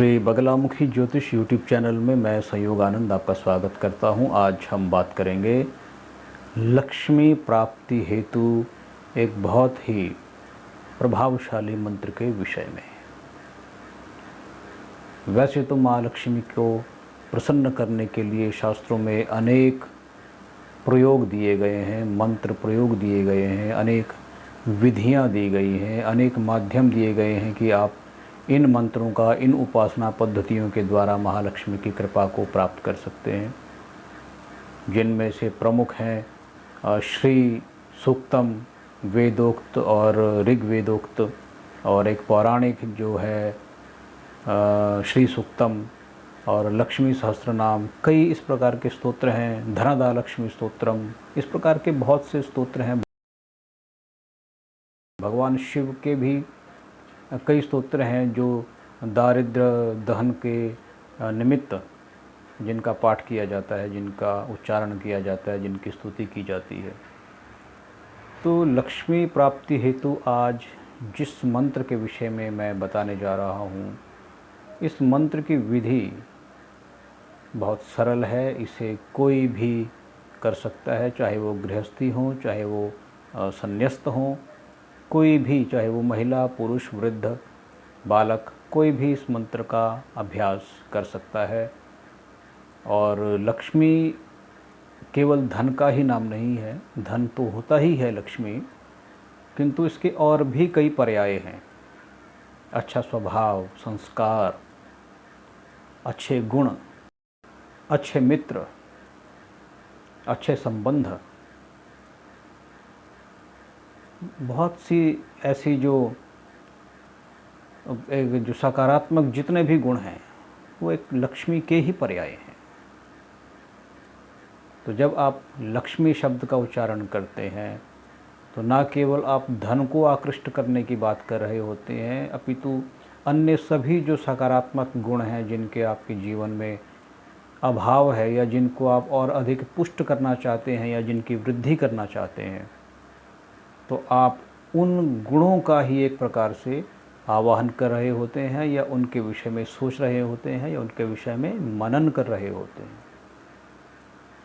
श्री बगलामुखी ज्योतिष YouTube channel में मैं संयोग आनंद आपका स्वागत करता हूं। आज हम बात करेंगे लक्ष्मी प्राप्ति हेतु एक बहुत ही प्रभावशाली मंत्र के विषय में। वैसे तो माँ लक्ष्मी को प्रसन्न करने के लिए शास्त्रों में अनेक प्रयोग दिए गए हैं, मंत्र प्रयोग दिए गए हैं, अनेक विधियां दी गई हैं, अनेक माध्यम दिए गए हैं कि आप इन मंत्रों का, इन उपासना पद्धतियों के द्वारा महालक्ष्मी की कृपा को प्राप्त कर सकते हैं। जिनमें से प्रमुख हैं श्री सूक्तम वेदोक्त और ऋग्वेदोक्त, और एक पौराणिक जो है श्री सूक्तम और लक्ष्मी सहस्त्रनाम। कई इस प्रकार के स्तोत्र हैं, धनदा लक्ष्मी स्तोत्रम, इस प्रकार के बहुत से स्तोत्र हैं। भगवान शिव के भी कई स्तोत्र हैं जो दारिद्र्य दहन के निमित्त जिनका पाठ किया जाता है, जिनका उच्चारण किया जाता है, जिनकी स्तुति की जाती है। तो लक्ष्मी प्राप्ति हेतु आज जिस मंत्र के विषय में मैं बताने जा रहा हूँ, इस मंत्र की विधि बहुत सरल है। इसे कोई भी कर सकता है, चाहे वो गृहस्थी हो, चाहे वो संन्यस्त हो, कोई भी, चाहे वो महिला, पुरुष, वृद्ध, बालक, कोई भी इस मंत्र का अभ्यास कर सकता है। और लक्ष्मी केवल धन का ही नाम नहीं है, धन तो होता ही है लक्ष्मी, किंतु इसके और भी कई पर्याय हैं। अच्छा स्वभाव, संस्कार, अच्छे गुण, अच्छे मित्र, अच्छे संबंध, बहुत सी ऐसी जो सकारात्मक जितने भी गुण हैं वो एक लक्ष्मी के ही पर्याय हैं। तो जब आप लक्ष्मी शब्द का उच्चारण करते हैं तो ना केवल आप धन को आकृष्ट करने की बात कर रहे होते हैं, अपितु अन्य सभी जो सकारात्मक गुण हैं जिनके आपके जीवन में अभाव है, या जिनको आप और अधिक पुष्ट करना चाहते हैं, या जिनकी वृद्धि करना चाहते हैं, तो आप उन गुणों का ही एक प्रकार से आवाहन कर रहे होते हैं, या उनके विषय में सोच रहे होते हैं, या उनके विषय में मनन कर रहे होते हैं।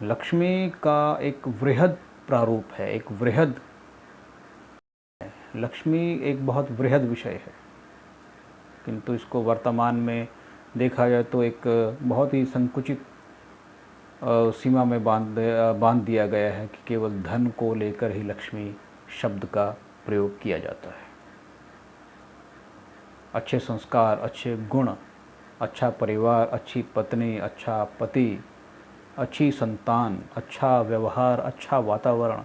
लक्ष्मी का एक वृहद प्रारूप है, एक वृहद, लक्ष्मी एक बहुत वृहद विषय है, किंतु इसको वर्तमान में देखा जाए तो एक बहुत ही संकुचित सीमा में बांध दिया गया है कि केवल धन को लेकर ही लक्ष्मी शब्द का प्रयोग किया जाता है। अच्छे संस्कार, अच्छे गुण, अच्छा परिवार, अच्छी पत्नी, अच्छा पति, अच्छी संतान, अच्छा व्यवहार, अच्छा वातावरण,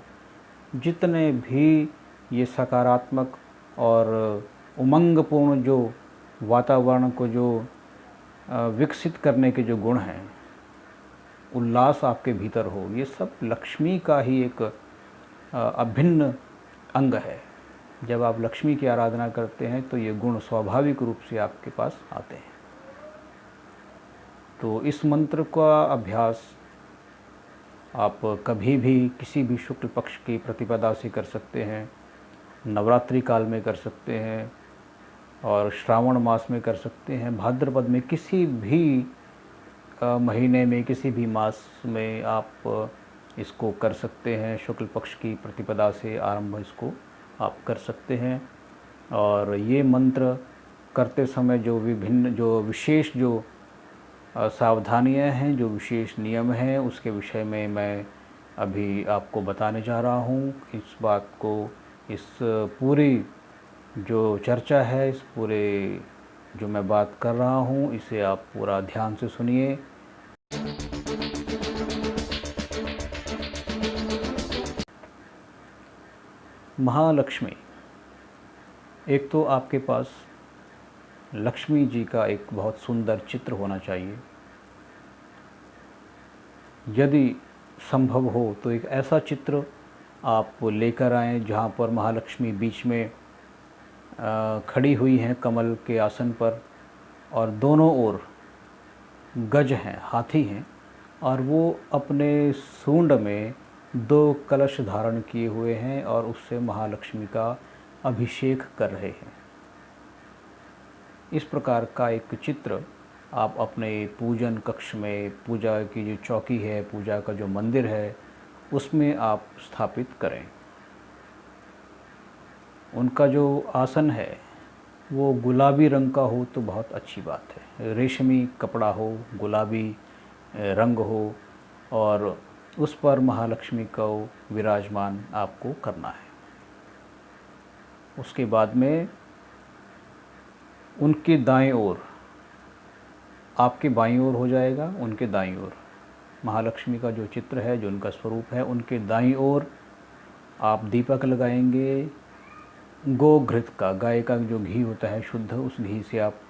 जितने भी ये सकारात्मक और उमंगपूर्ण जो वातावरण को जो विकसित करने के जो गुण हैं, उल्लास आपके भीतर हो, ये सब लक्ष्मी का ही एक अभिन्न अंग है। जब आप लक्ष्मी की आराधना करते हैं तो ये गुण स्वाभाविक रूप से आपके पास आते हैं। तो इस मंत्र का अभ्यास आप कभी भी किसी भी शुक्ल पक्ष की प्रतिपदा से कर सकते हैं, नवरात्रि काल में कर सकते हैं, और श्रावण मास में कर सकते हैं, भाद्रपद में, किसी भी महीने में, किसी भी मास में आप इसको कर सकते हैं। शुक्ल पक्ष की प्रतिपदा से आरंभ इसको आप कर सकते हैं। और ये मंत्र करते समय जो विभिन्न, जो विशेष जो सावधानियां हैं, जो विशेष नियम हैं, उसके विषय में मैं अभी आपको बताने जा रहा हूँ। इस बात को, इस पूरी जो चर्चा है, इस पूरे जो मैं बात कर रहा हूँ, इसे आप पूरा ध्यान से सुनिए। महालक्ष्मी, एक तो आपके पास लक्ष्मी जी का एक बहुत सुंदर चित्र होना चाहिए। यदि संभव हो तो एक ऐसा चित्र आप लेकर आएँ जहाँ पर महालक्ष्मी बीच में खड़ी हुई हैं कमल के आसन पर, और दोनों ओर गज हैं, हाथी हैं, और वो अपने सूंड में 2 कलश धारण किए हुए हैं और उससे महालक्ष्मी का अभिषेक कर रहे हैं। इस प्रकार का एक चित्र आप अपने पूजन कक्ष में, पूजा की जो चौकी है, पूजा का जो मंदिर है, उसमें आप स्थापित करें। उनका जो आसन है वो गुलाबी रंग का हो तो बहुत अच्छी बात है। रेशमी कपड़ा हो, गुलाबी रंग हो, और उस पर महालक्ष्मी को विराजमान आपको करना है। उसके बाद में उनके दाएं ओर, आपके बाईं ओर हो जाएगा, उनके दाईं ओर महालक्ष्मी का जो चित्र है, जो उनका स्वरूप है, उनके दाईं ओर आप दीपक लगाएंगे गोघृत का, गाय का जो घी होता है शुद्ध, उस घी से आप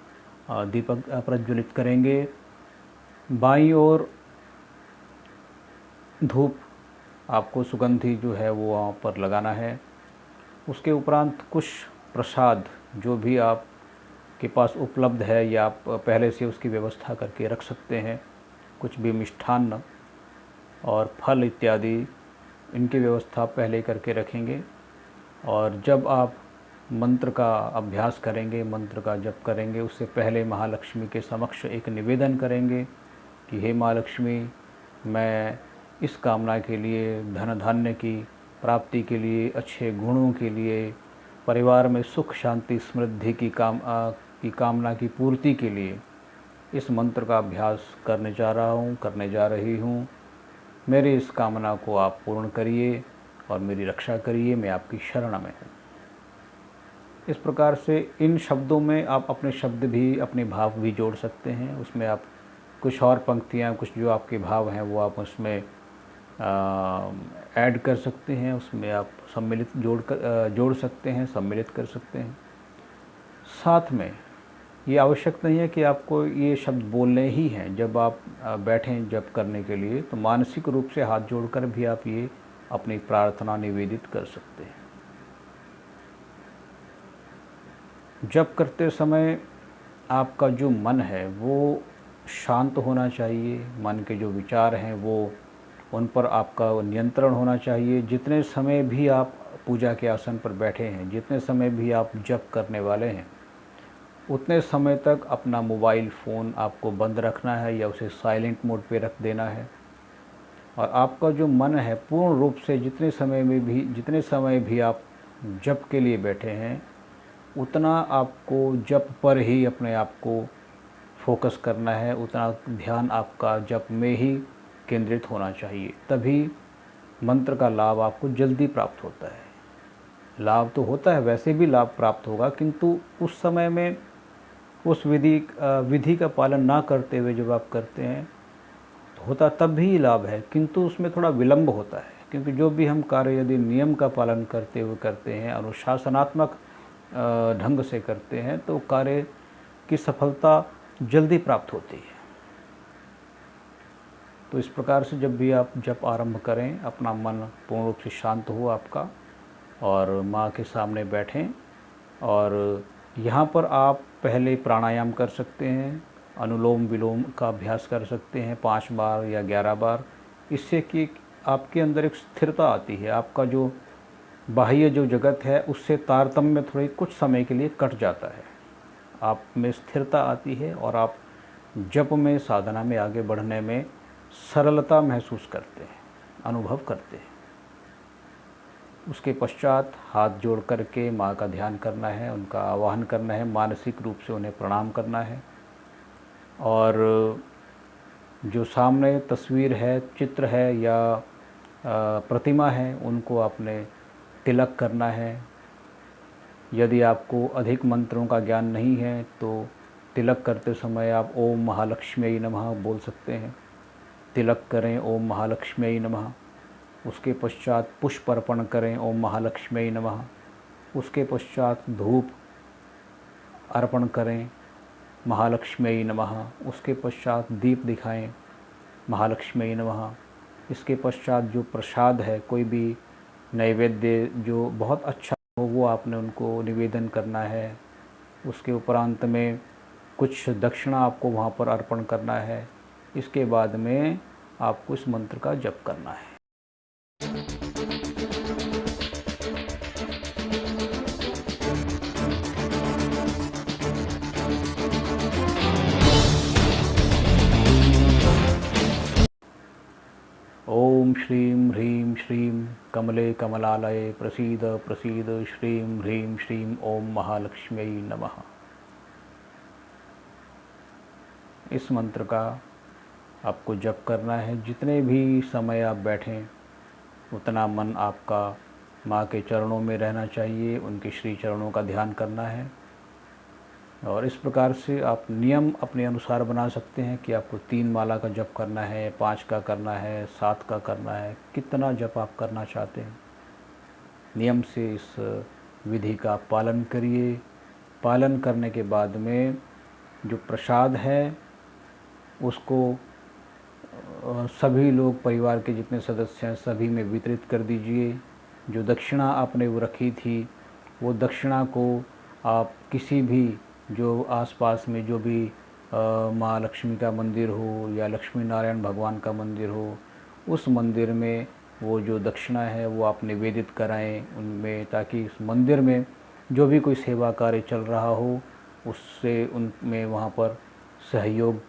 दीपक प्रज्वलित करेंगे। बाईं ओर धूप आपको सुगंधी जो है वो वहाँ पर लगाना है। उसके उपरांत कुछ प्रसाद जो भी आप के पास उपलब्ध है या आप पहले से उसकी व्यवस्था करके रख सकते हैं, कुछ भी मिष्ठान्न और फल इत्यादि, इनकी व्यवस्था पहले करके रखेंगे। और जब आप मंत्र का अभ्यास करेंगे, मंत्र का जप करेंगे, उससे पहले महालक्ष्मी के समक्ष एक निवेदन करेंगे कि हे महालक्ष्मी, मैं इस कामना के लिए, धन धान्य की प्राप्ति के लिए, अच्छे गुणों के लिए, परिवार में सुख शांति समृद्धि की कामना की पूर्ति के लिए इस मंत्र का अभ्यास करने जा रहा हूँ, करने जा रही हूँ। मेरी इस कामना को आप पूर्ण करिए और मेरी रक्षा करिए, मैं आपकी शरण में हूँ। इस प्रकार से इन शब्दों में आप अपने शब्द भी, अपने भाव भी जोड़ सकते हैं। उसमें आप कुछ और पंक्तियाँ, कुछ जो आपके भाव हैं वो आप उसमें ऐड कर सकते हैं, उसमें आप सम्मिलित जोड़ सकते हैं, सम्मिलित कर सकते हैं। साथ में ये आवश्यक नहीं है कि आपको ये शब्द बोलने ही हैं। जब आप बैठें जप करने के लिए, तो मानसिक रूप से हाथ जोड़कर भी आप ये अपनी प्रार्थना निवेदित कर सकते हैं। जप करते समय आपका जो मन है वो शांत होना चाहिए। मन के जो विचार हैं वो, उन पर आपका नियंत्रण होना चाहिए। जितने समय भी आप पूजा के आसन पर बैठे हैं, जितने समय भी आप जप करने वाले हैं, उतने समय तक अपना मोबाइल फ़ोन आपको बंद रखना है या उसे साइलेंट मोड पे रख देना है। और आपका जो मन है पूर्ण रूप से जितने समय भी आप जप के लिए बैठे हैं, उतना आपको जप पर ही अपने आप को फोकस करना है, उतना ध्यान आपका जप में ही केंद्रित होना चाहिए। तभी मंत्र का लाभ आपको जल्दी प्राप्त होता है। लाभ तो होता है, वैसे भी लाभ प्राप्त होगा, किंतु उस समय में उस विधि का पालन ना करते हुए जब आप करते हैं तो होता तब भी लाभ है, किंतु उसमें थोड़ा विलंब होता है। क्योंकि जो भी हम कार्य यदि नियम का पालन करते हुए करते हैं, अनुशासनात्मक ढंग से करते हैं, तो कार्य की सफलता जल्दी प्राप्त होती है। तो इस प्रकार से जब भी आप जप आरंभ करें, अपना मन पूर्ण रूप से शांत हो आपका, और माँ के सामने बैठें। और यहाँ पर आप पहले प्राणायाम कर सकते हैं, अनुलोम विलोम का अभ्यास कर सकते हैं 5 बार या 11 बार। इससे कि आपके अंदर एक स्थिरता आती है, आपका जो बाह्य जो जगत है उससे तारतम्य थोड़ी कुछ समय के लिए कट जाता है, आप में स्थिरता आती है और आप जप में, साधना में आगे बढ़ने में सरलता महसूस करते हैं, अनुभव करते हैं। उसके पश्चात हाथ जोड़ करके माँ का ध्यान करना है, उनका आवाहन करना है, मानसिक रूप से उन्हें प्रणाम करना है। और जो सामने तस्वीर है, चित्र है या प्रतिमा है, उनको आपने तिलक करना है। यदि आपको अधिक मंत्रों का ज्ञान नहीं है तो तिलक करते समय आप ओम महालक्ष्म्यै नमः बोल सकते हैं। तिलक करें ओम महालक्ष्म्यै नमः। उसके पश्चात पुष्प अर्पण करें ओम महालक्ष्म्यै नमः। उसके पश्चात धूप अर्पण करें महालक्ष्म्यै नमः। उसके पश्चात दीप दिखाएं महालक्ष्म्यै नमः। इसके पश्चात जो प्रसाद है, कोई भी नैवेद्य जो बहुत अच्छा हो, वो आपने उनको निवेदन करना है। उसके उपरांत में कुछ दक्षिणा आपको वहाँ पर अर्पण करना है। इसके बाद में आपको इस मंत्र का जप करना है। श्रीं ह्रीं श्रीं कमले कमलालये प्रसीद प्रसीद श्रीं ह्रीं श्रीं ओम महालक्ष्म्यै नमः। इस मंत्र का आपको जप करना है। जितने भी समय आप बैठें उतना मन आपका माँ के चरणों में रहना चाहिए, उनके श्री चरणों का ध्यान करना है। और इस प्रकार से आप नियम अपने अनुसार बना सकते हैं कि आपको 3 माला का जप करना है, 5 का करना है, 7 का करना है, कितना जप आप करना चाहते हैं। नियम से इस विधि का पालन करिए। पालन करने के बाद में जो प्रसाद है उसको सभी लोग, परिवार के जितने सदस्य हैं सभी में वितरित कर दीजिए। जो दक्षिणा आपने वो रखी थी वो दक्षिणा को आप किसी भी जो आसपास में जो भी माँ लक्ष्मी का मंदिर हो या लक्ष्मी नारायण भगवान का मंदिर हो, उस मंदिर में वो जो दक्षिणा है वो आप निवेदित कराएं उनमें, ताकि इस मंदिर में जो भी कोई सेवा कार्य चल रहा हो उससे उनमें वहाँ पर सहयोग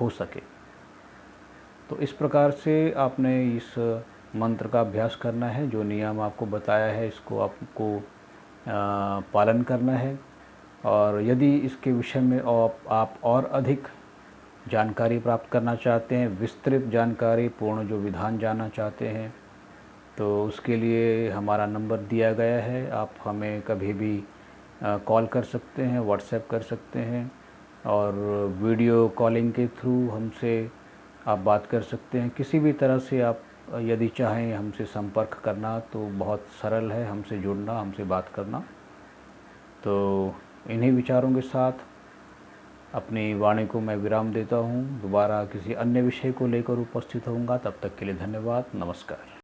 हो सके। तो इस प्रकार से आपने इस मंत्र का अभ्यास करना है। जो नियम आपको बताया है इसको आपको पालन करना है। और यदि इसके विषय में आप और अधिक जानकारी प्राप्त करना चाहते हैं, विस्तृत जानकारी, पूर्ण जो विधान जानना चाहते हैं, तो उसके लिए हमारा नंबर दिया गया है। आप हमें कभी भी कॉल कर सकते हैं, व्हाट्सएप कर सकते हैं और वीडियो कॉलिंग के थ्रू हमसे आप बात कर सकते हैं। किसी भी तरह से आप यदि चाहें हमसे संपर्क करना तो बहुत सरल है हमसे जुड़ना, हमसे बात करना। तो इन्हीं विचारों के साथ अपनी वाणी को मैं विराम देता हूँ। दोबारा किसी अन्य विषय को लेकर उपस्थित होऊंगा। तब तक के लिए धन्यवाद। नमस्कार।